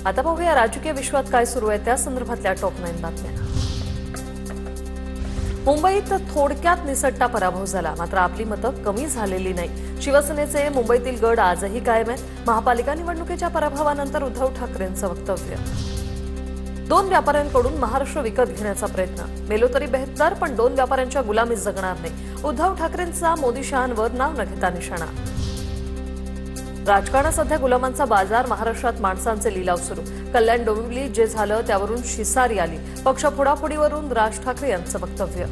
आता पाहूया राजकीय विश्वात काय सुरू आहे त्या संदर्भातल्या टॉप 9 बातम्या। मुंबईत थोडक्यात निसटता पराभव झाला, मात्र आपली मतं कमी झालेली नाही। शिवसेनेचे मुंबईतील गड आजही कायम आहेत। महापालिका निवडणुकीच्या पराभवानंतर उद्धव ठाकरेंचं वक्तव्य। 2 व्यापाऱ्यांकडून महाराष्ट्र विकत घेण्याचा प्रयत्न, मेलो तरी बेहतर पण 2 व्यापाऱ्यांच्या गुलामीत जगणार नाही। उद्धव ठाकरेंचा मोदी शहांवर नाव न घेता निशाणा। राजकारणात सध्या गुलामांचा बाजार, महाराष्ट्रात माणसांचे लिलाव सुरू। कल्याण डोंबिवली जे झालं त्यावरून शिसारी आली। पक्ष फोडाफोडीवरून राज ठाकरे यांचं वक्तव्य।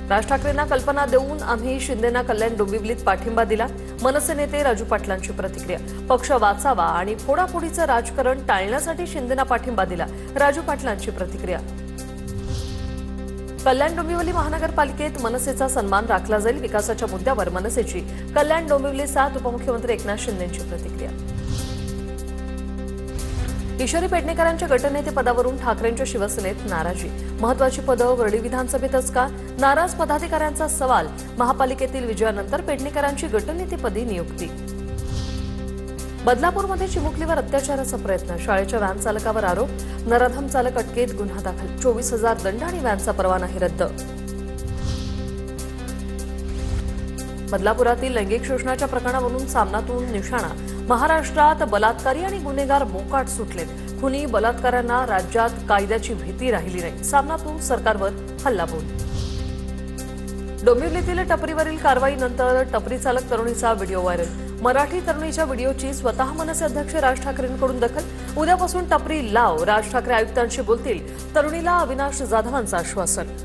राज ठाकरेंना कल्पना देऊन आम्ही शिंदेना कल्याण डोंबिवलीत पाठिंबा दिला। मनसे नेते राजू पाटलांची प्रतिक्रिया। पक्ष वाचावा आणि फोडाफोडीचं राजकारण टाळण्यासाठी शिंदेना पाठिंबा दिला। राजू पाटलांची प्रतिक्रिया। कल्याण डोंबिवली महानगरपालिकेत मनसेचा सन्मान राखला जाईल। विकासाच्या मुद्द्यावर मनसेची कल्याण डोंबिवली 7 उपमुख्यमंत्री एकनाथ शिंदेंची प्रतिक्रिया। किशोरी पेडणेकरांच्या गटनेते पदावरून ठाकरेंच्या शिवसेनेत नाराजी। महत्वाची पदं वरळी विधानसभेतच का? नाराज पदाधिकाऱ्यांचा सवाल। महापालिकेतील विजयानंतर पेडणेकरांची गटनेतेपदी नियुक्ती। बदलापूरमध्ये चिमुकलीवर अत्याचाराचा प्रयत्न, शाळेच्या व्हॅन चालकावर आरोप। नराधम चालक अटकेत, गुन्हा दाखल। 24,000 दंड आणि व्हॅनचा परवानाही रद्द। बदलापुरातील लैंगिक शोषणाच्या प्रकरणावरून सामनातून निशाणा। महाराष्ट्रात बलात्कारी आणि गुन्हेगार मोकाट सुटलेत। खुनी बलात्कारांना राज्यात कायद्याची भीती राहिली नाही। सामनातून सरकारवर हल्लाबोल। डोंबिवलीतील टपरीवरील कारवाईनंतर टपरी चालक तरुणीचा व्हिडिओ व्हायरल। मराठी तरुणीच्या व्हिडिओची स्वतः मनसे अध्यक्ष राज ठाकरेंकडून दखल। उद्यापासून टपरी लाव, राज ठाकरे आयुक्तांशी बोलतील। तरुणीला अविनाश जाधवांचं आश्वासन।